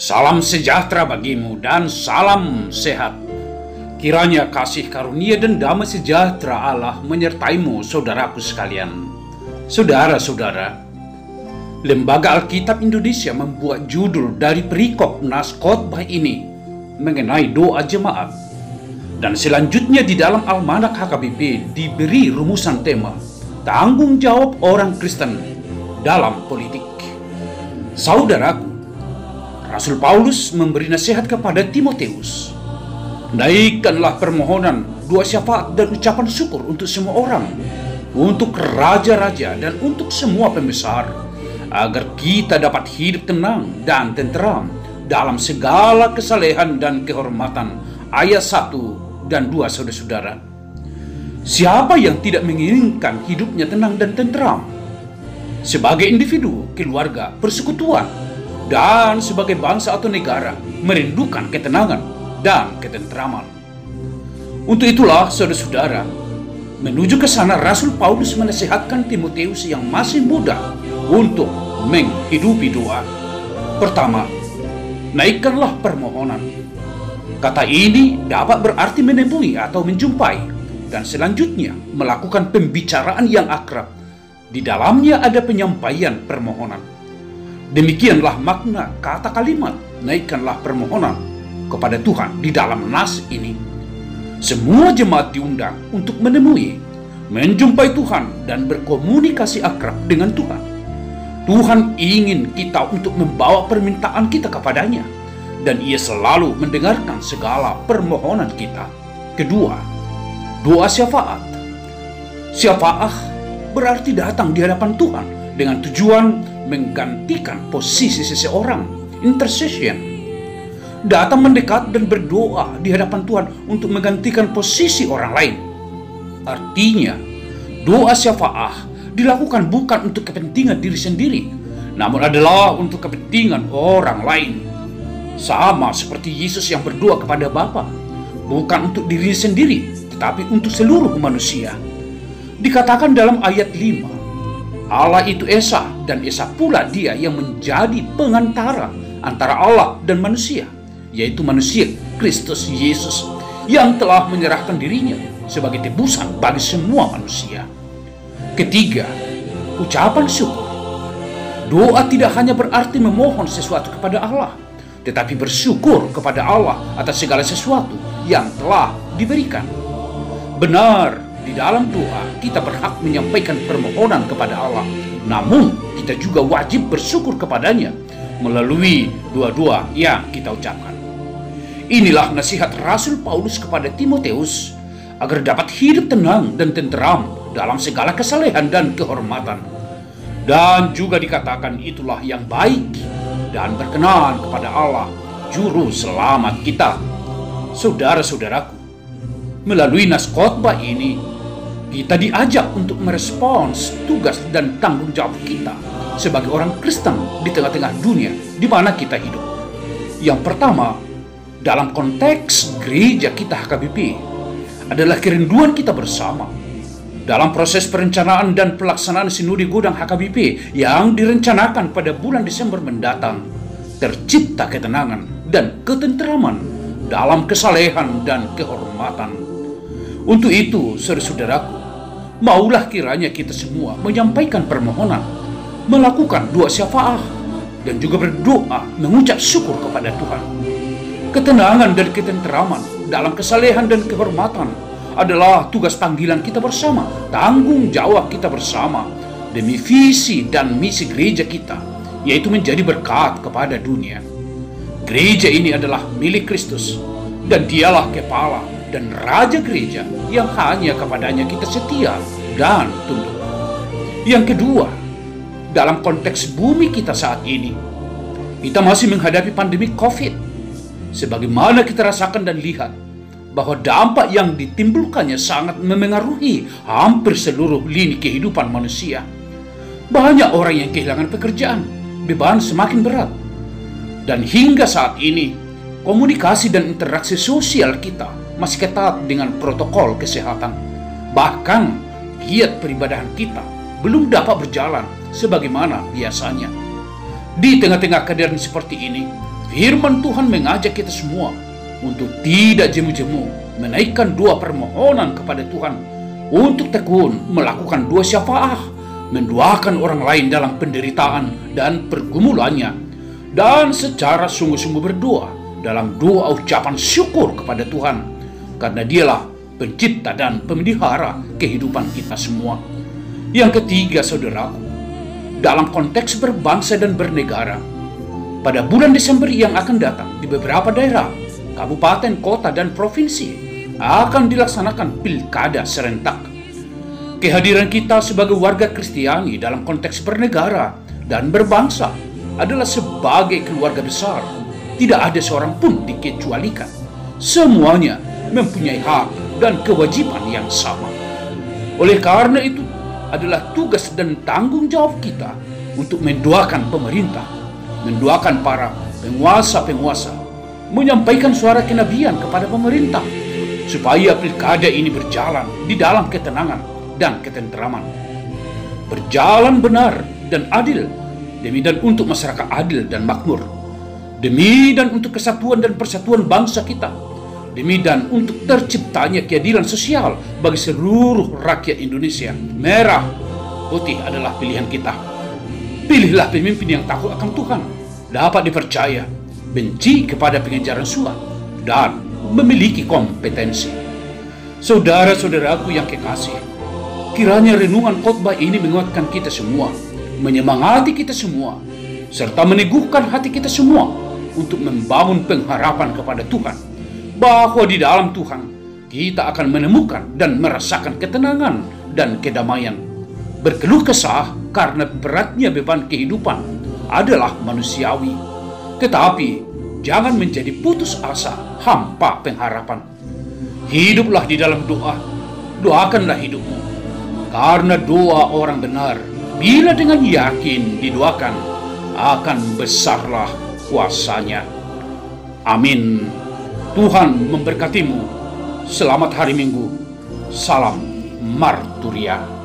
Salam sejahtera bagimu dan salam sehat. Kiranya kasih karunia dan damai sejahtera Allah menyertaimu, saudaraku sekalian. Saudara-saudara, Lembaga Alkitab Indonesia membuat judul dari perikop nas khotbah ini mengenai doa jemaat. Dan selanjutnya di dalam Almanak HKBP diberi rumusan tema tanggung jawab orang Kristen dalam politik. Saudaraku, Rasul Paulus memberi nasihat kepada Timotius. Naikkanlah permohonan, doa syafaat dan ucapan syukur untuk semua orang, untuk raja-raja dan untuk semua pembesar, agar kita dapat hidup tenang dan tenteram dalam segala kesalehan dan kehormatan. Ayat 1 dan 2, saudara-saudara. Siapa yang tidak menginginkan hidupnya tenang dan tenteram? Sebagai individu, keluarga, persekutuan, dan sebagai bangsa atau negara merindukan ketenangan dan ketenteraman. Untuk itulah, saudara-saudara, menuju ke sana Rasul Paulus menasihatkan Timotius yang masih muda untuk menghidupi doa. Pertama, naikkanlah permohonan. Kata ini dapat berarti menemui atau menjumpai, dan selanjutnya melakukan pembicaraan yang akrab. Di dalamnya ada penyampaian permohonan. Demikianlah makna kata kalimat naikkanlah permohonan kepada Tuhan di dalam nas ini. Semua jemaat diundang untuk menemui, menjumpai Tuhan dan berkomunikasi akrab dengan Tuhan. Tuhan ingin kita untuk membawa permintaan kita kepadanya, dan Ia selalu mendengarkan segala permohonan kita. Kedua, doa syafaat. Syafaat berarti datang di hadapan Tuhan dengan tujuan menggantikan posisi seseorang, intercession. Datang mendekat dan berdoa di hadapan Tuhan untuk menggantikan posisi orang lain. Artinya, doa syafaat dilakukan bukan untuk kepentingan diri sendiri, namun adalah untuk kepentingan orang lain. Sama seperti Yesus yang berdoa kepada Bapa, bukan untuk diri sendiri, tetapi untuk seluruh manusia. Dikatakan dalam ayat 5, Allah itu Esa, dan Esa pula Dia yang menjadi pengantara antara Allah dan manusia, yaitu manusia Kristus Yesus yang telah menyerahkan dirinya sebagai tebusan bagi semua manusia. Ketiga, ucapan syukur. Doa tidak hanya berarti memohon sesuatu kepada Allah, tetapi bersyukur kepada Allah atas segala sesuatu yang telah diberikan. Benar, di dalam doa kita berhak menyampaikan permohonan kepada Allah, namun kita juga wajib bersyukur kepadanya melalui doa-doa yang kita ucapkan. Inilah nasihat Rasul Paulus kepada Timotius agar dapat hidup tenang dan tenteram dalam segala kesalehan dan kehormatan. Dan juga dikatakan itulah yang baik dan berkenan kepada Allah, Juru Selamat kita. Saudara-saudaraku, melalui nas khotbah ini kita diajak untuk merespons tugas dan tanggung jawab kita sebagai orang Kristen di tengah-tengah dunia di mana kita hidup. Yang pertama, dalam konteks gereja kita HKBP, adalah kerinduan kita bersama dalam proses perencanaan dan pelaksanaan sinode Godang HKBP yang direncanakan pada bulan Desember mendatang. Tercipta ketenangan dan ketenteraman dalam kesalehan dan kehormatan. Untuk itu, saudara-saudaraku, maulah kiranya kita semua menyampaikan permohonan, melakukan doa syafaat, dan juga berdoa mengucap syukur kepada Tuhan. Ketenangan dan ketenteraman dalam kesalehan dan kehormatan adalah tugas panggilan kita bersama, tanggung jawab kita bersama demi visi dan misi gereja kita, yaitu menjadi berkat kepada dunia. Gereja ini adalah milik Kristus, dan Dialah kepala dan raja gereja yang hanya kepadanya kita setia dan tunduk. Yang kedua, dalam konteks bumi kita saat ini, kita masih menghadapi pandemi COVID. Sebagaimana kita rasakan dan lihat bahwa dampak yang ditimbulkannya sangat memengaruhi hampir seluruh lini kehidupan manusia. Banyak orang yang kehilangan pekerjaan, beban semakin berat. Dan hingga saat ini, komunikasi dan interaksi sosial kita masih ketat dengan protokol kesehatan. Bahkan, giat peribadahan kita belum dapat berjalan sebagaimana biasanya. Di tengah-tengah keadaan seperti ini, firman Tuhan mengajak kita semua untuk tidak jemu-jemu menaikkan doa permohonan kepada Tuhan, untuk tekun melakukan doa syafaat, mendoakan orang lain dalam penderitaan dan pergumulannya, dan secara sungguh-sungguh berdoa dalam doa ucapan syukur kepada Tuhan, karena Dialah pencipta dan pemelihara kehidupan kita semua. Yang ketiga, saudaraku, dalam konteks berbangsa dan bernegara, pada bulan Desember yang akan datang di beberapa daerah, kabupaten, kota, dan provinsi akan dilaksanakan pilkada serentak. Kehadiran kita sebagai warga Kristiani dalam konteks bernegara dan berbangsa adalah sebagai keluarga besar. Tidak ada seorang pun dikecualikan. Semuanya mempunyai hak dan kewajiban yang sama. Oleh karena itu, adalah tugas dan tanggung jawab kita untuk mendoakan pemerintah, mendoakan para penguasa-penguasa, menyampaikan suara kenabian kepada pemerintah, supaya pilkada ini berjalan di dalam ketenangan dan ketenteraman, berjalan benar dan adil, demi dan untuk masyarakat adil dan makmur, demi dan untuk kesatuan dan persatuan bangsa kita, demi dan untuk terciptanya keadilan sosial bagi seluruh rakyat Indonesia. Merah putih adalah pilihan kita. Pilihlah pemimpin yang takut akan Tuhan, dapat dipercaya, benci kepada pengejaran suap, dan memiliki kompetensi. Saudara-saudaraku yang kekasih, kiranya renungan khotbah ini menguatkan kita semua, menyemangati kita semua, serta meneguhkan hati kita semua untuk membangun pengharapan kepada Tuhan, bahwa di dalam Tuhan kita akan menemukan dan merasakan ketenangan dan kedamaian. Berkeluh kesah karena beratnya beban kehidupan adalah manusiawi, tetapi jangan menjadi putus asa, hampa pengharapan. Hiduplah di dalam doa, doakanlah hidupmu, karena doa orang benar, bila dengan yakin didoakan, akan besarlah kuasanya. Amin. Tuhan memberkatimu. Selamat hari Minggu. Salam Marturia.